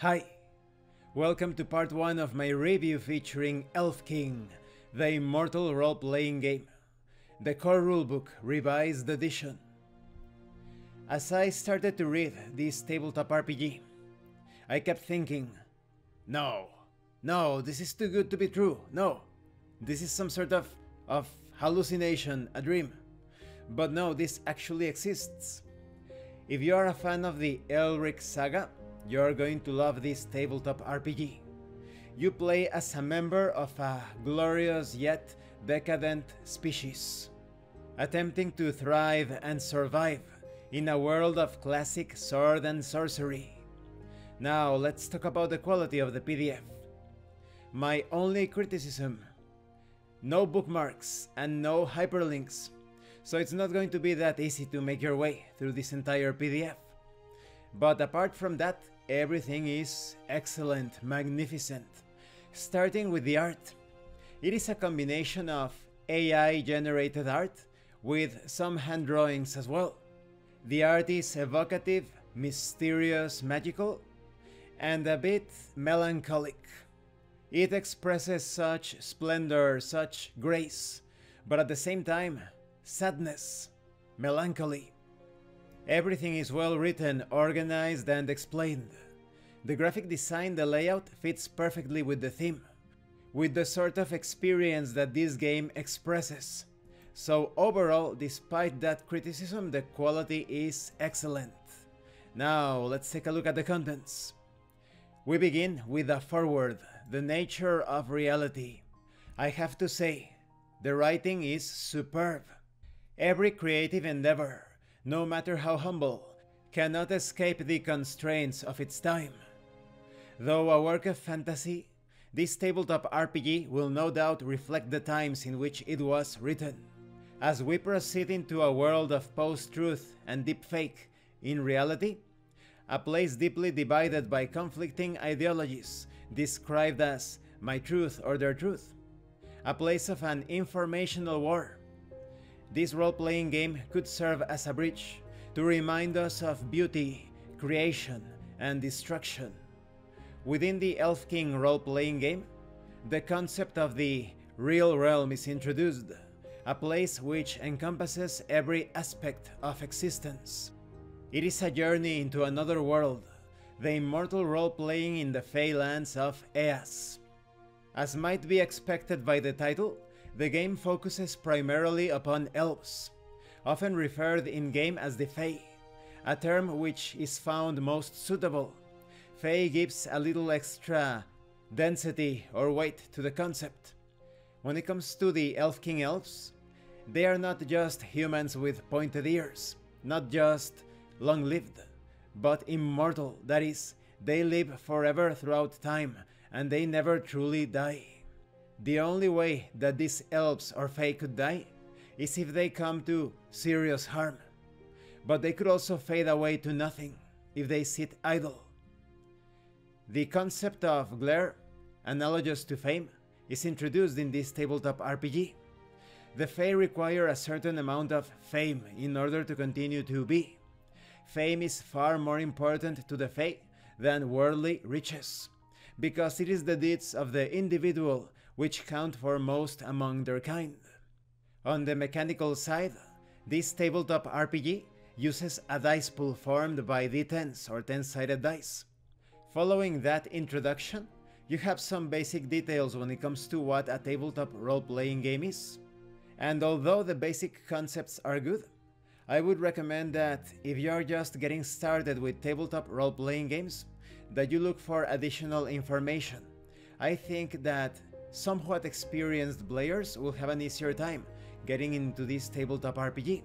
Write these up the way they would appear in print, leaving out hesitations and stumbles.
Hi, welcome to part 1 of my review featuring Elfking, the Immortal role-playing game, the core rulebook revised edition. As I started to read this tabletop RPG, I kept thinking, no, this is too good to be true, no, this is some sort of hallucination, a dream. But no, this actually exists. If you are a fan of the Elric saga, you're going to love this tabletop RPG. You play as a member of a glorious yet decadent species, attempting to thrive and survive in a world of classic sword and sorcery. Now let's talk about the quality of the PDF. My only criticism: no bookmarks and no hyperlinks, so it's not going to be that easy to make your way through this entire PDF. But apart from that, everything is excellent, magnificent. Starting with the art. It is a combination of AI-generated art with some hand drawings as well. The art is evocative, mysterious, magical, and a bit melancholic. It expresses such splendor, such grace, but at the same time, sadness, melancholy. Everything is well written, organized, and explained. The graphic design, the layout, fits perfectly with the theme, with the sort of experience that this game expresses. So overall, despite that criticism, the quality is excellent. Now, let's take a look at the contents. We begin with a foreword, the nature of reality. I have to say, the writing is superb. Every creative endeavor, no matter how humble, cannot escape the constraints of its time. Though a work of fantasy, this tabletop RPG will no doubt reflect the times in which it was written. As we proceed into a world of post-truth and deepfake, in reality, a place deeply divided by conflicting ideologies, described as my truth or their truth, a place of an informational war. This role-playing game could serve as a bridge to remind us of beauty, creation, and destruction. Within the Elfking role-playing game, the concept of the real realm is introduced, a place which encompasses every aspect of existence. It is a journey into another world, the immortal role-playing in the Fey lands of Eas. As might be expected by the title, the game focuses primarily upon elves, often referred in-game as the Fey, a term which is found most suitable. Fey gives a little extra density or weight to the concept. When it comes to the Elfking elves, they are not just humans with pointed ears, not just long-lived, but immortal, that is, they live forever throughout time, and they never truly die. The only way that these elves or Fey could die is if they come to serious harm, but they could also fade away to nothing if they sit idle. The concept of glare, analogous to fame, is introduced in this tabletop RPG. The Fey require a certain amount of fame in order to continue to be. Fame is far more important to the Fey than worldly riches, because it is the deeds of the individual which count for most among their kind. On the mechanical side, this tabletop RPG uses a dice pool formed by d10s or 10-sided dice. Following that introduction, you have some basic details when it comes to what a tabletop role-playing game is. And although the basic concepts are good, I would recommend that if you are just getting started with tabletop role-playing games, that you look for additional information. I think that somewhat experienced players will have an easier time getting into this tabletop RPG.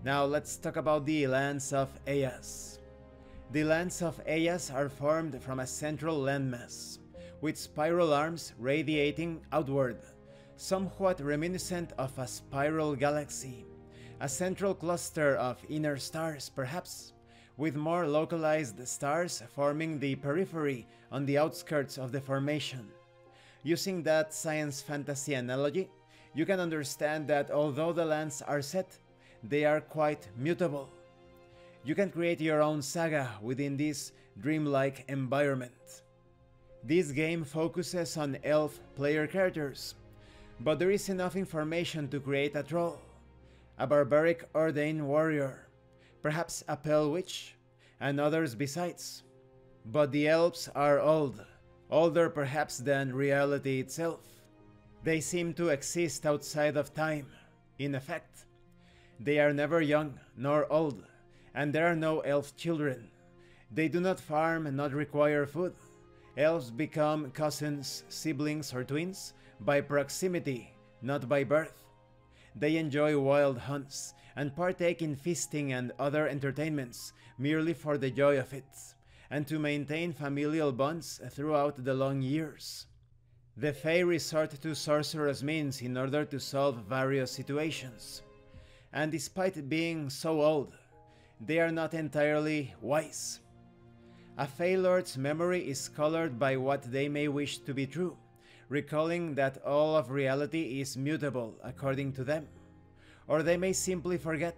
Now let's talk about the lands of Eas. The lands of Eas are formed from a central landmass, with spiral arms radiating outward, somewhat reminiscent of a spiral galaxy, a central cluster of inner stars perhaps, with more localized stars forming the periphery on the outskirts of the formation. Using that science fantasy analogy, you can understand that although the lands are set, they are quite mutable. You can create your own saga within this dreamlike environment. This game focuses on elf player characters, but there is enough information to create a troll, a barbaric ordained warrior, perhaps a pale witch, and others besides. But the elves are old, older perhaps than reality itself. They seem to exist outside of time, in effect. They are never young nor old, and there are no elf children. They do not farm and not require food. Elves become cousins, siblings, or twins by proximity, not by birth. They enjoy wild hunts and partake in feasting and other entertainments merely for the joy of it, and to maintain familial bonds throughout the long years. The Fae resort to sorcerous means in order to solve various situations, and despite being so old, they are not entirely wise. A Fae Lord's memory is colored by what they may wish to be true, recalling that all of reality is mutable according to them. Or they may simply forget,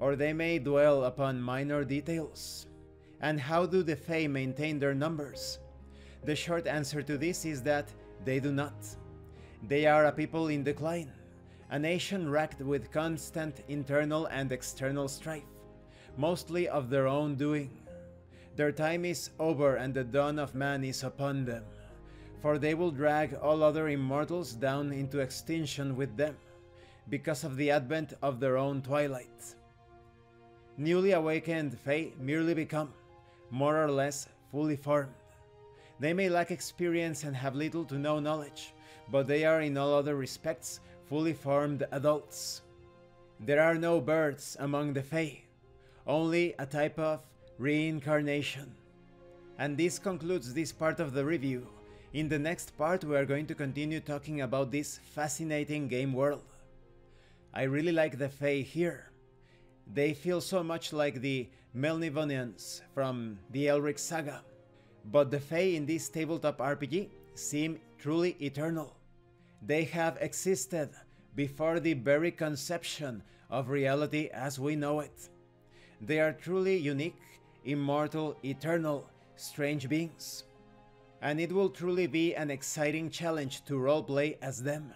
or they may dwell upon minor details. And how do the Fae maintain their numbers? The short answer to this is that they do not. They are a people in decline, a nation racked with constant internal and external strife, mostly of their own doing. Their time is over and the dawn of man is upon them, for they will drag all other immortals down into extinction with them, because of the advent of their own twilight. Newly awakened Fae merely become, more or less, fully formed. They may lack experience and have little to no knowledge, but they are in all other respects fully formed adults. There are no birds among the Fae, only a type of reincarnation. And this concludes this part of the review. In the next part we are going to continue talking about this fascinating game world. I really like the Fae here. They feel so much like the Melnivonians from the Elric saga, but the Fae in this tabletop RPG seem truly eternal. They have existed before the very conception of reality as we know it. They are truly unique, immortal, eternal, strange beings. And it will truly be an exciting challenge to roleplay as them.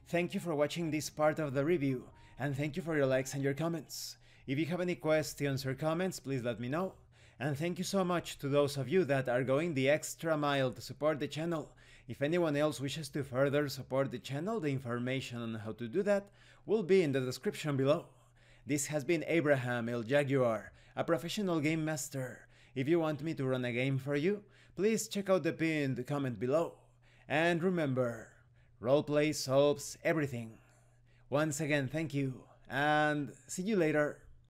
Thank you for watching this part of the review, and thank you for your likes and your comments. If you have any questions or comments, please let me know. And thank you so much to those of you that are going the extra mile to support the channel. If anyone else wishes to further support the channel, the information on how to do that will be in the description below. This has been Abraham El Jaguar, a professional game master. If you want me to run a game for you, please check out the pinned comment below. And remember, roleplay solves everything. Once again, thank you, and see you later.